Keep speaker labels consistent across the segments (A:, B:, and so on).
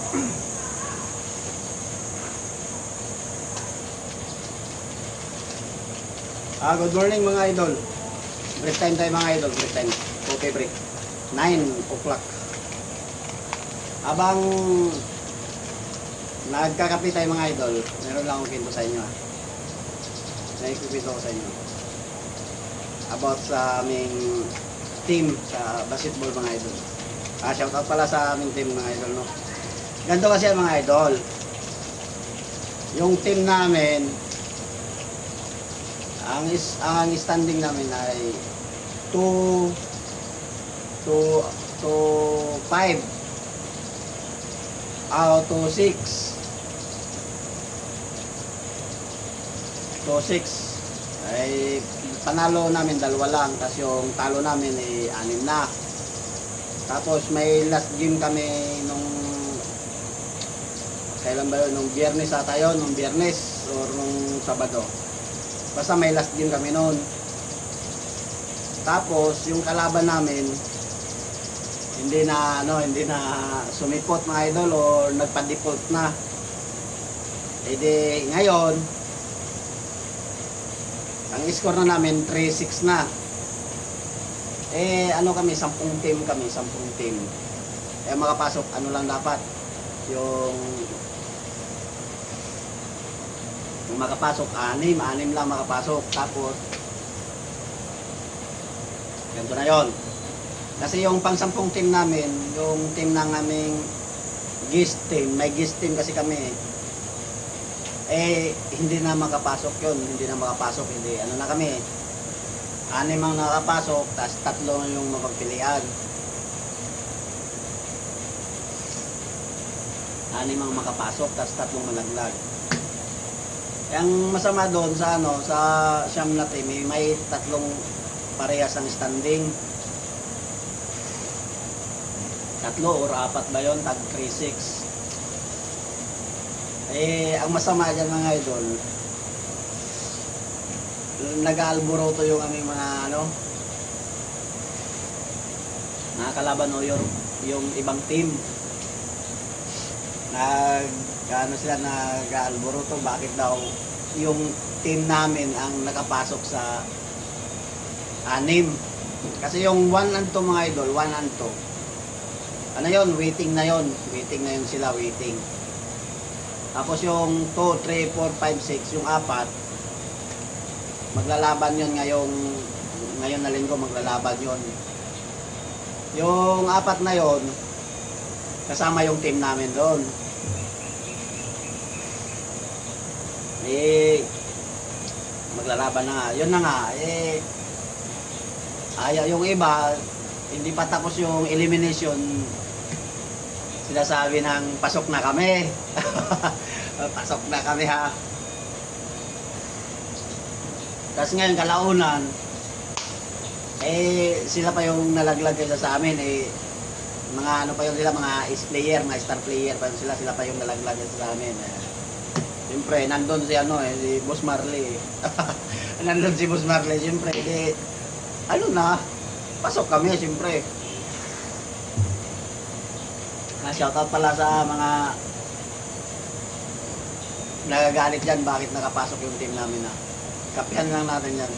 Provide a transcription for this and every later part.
A: Good morning mga idol. Break time tayo mga idol, break time. Okay, break. 9 o'clock. Habang nagkakape tayo mga idol, meron lang akong kwento sa inyo. Naikukwento ko sa inyo about sa aming team sa basketball mga idol. Shoutout pala sa aming team mga idol, no? Ganito kasi mga idol. Yung team namin, ang standing namin ay 2 to 5 to 6 ay panalo namin 2 lang, tapos yung talo namin ay 6 na. Tapos may last game kami nung kailan ba yun? Nung Biyernes ata yun, nung Biyernes or nung Sabado. Basta may last game kami noon. Tapos yung kalaban namin hindi na sumipot mga idol or nagpa-default na. Edi ngayon ang score na namin 3-6 na. Kami 10 team kami, 10 team. Makapasok lang dapat yung makapasok 6 lang makapasok. Tapos ganito na yon. Kasi yung pang 10 team namin, yung team ng aming guest team, may guest team kasi kami, hindi na makapasok yun, hindi na kami, 6 ang nakapasok, tapos 3 yung mapagpilian. 6 ang makapasok, tapos 3 malaglag. Ang masama doon sa sa siyam na team, may 3 parehas ang standing. 3 or 4 ba yun? Tag 3-6. Ang masama dyan mga idol, nag-aalboroto yung aming mga nakakalaban o yung ibang team. Sila nag-aalboroto, bakit daw yung team namin ang nakapasok sa 6. Kasi yung 1 and 2 mga idol, 1 and 2, waiting na yun sila, waiting. Tapos yung 2, 3, 4, 5, 6, yung 4 maglalaban yun ngayon na linggo, maglalaban yun. Yung 4 na yun kasama yung team namin doon. Maglalaban na nga. Yun na nga. Yung iba, hindi pa tapos yung elimination. Sila sabi ng pasok na kami. Pasok na kami ha. Tapos ngayon, kalaunan, sila pa yung nalaglag kaysa sa amin. Mga pa yun sila, mga player, mga star player pa yun sila pa yung nalaglag kaysa sa amin. Siyempre, nandun si si Boss Marley. Nandun si Boss Marley, siyempre. Pasok kami, siyempre. Shoutout pala sa mga nagagalit dyan, bakit nakapasok yung team namin na. Kapihan lang natin yan.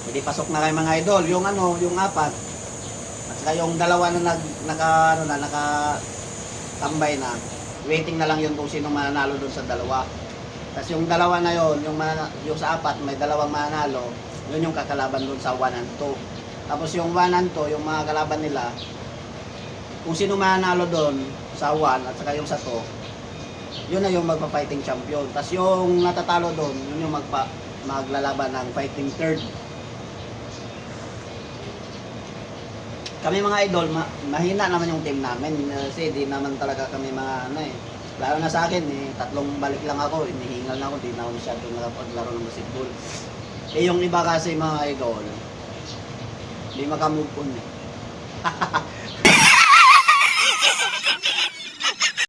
A: Hindi pasok na kayo mga idol. Yung yung 4. At saka yung 2 na nakatambay na. Waiting na lang yun kung sino mananalo doon sa 2. Tapos yung 2 na yun, yung sa 4, may 2 mananalo, yun yung kakalaban doon sa 1 and 2. Tapos yung 1 and 2, yung mga kalaban nila, kung sino mananalo doon sa 1 at saka yung sa 2, yun na yung magpa-fighting champion. Tapos yung natatalo doon, yun yung maglalaban ng fighting third. Kami mga idol, mahina naman yung team namin kasi di naman talaga kami mga lalo na sa akin, 3 balik lang ako, hinihingal na ako, di na ako masyado nakapaglaro ng basketball. Yung iba kasi mga idol, di makamove on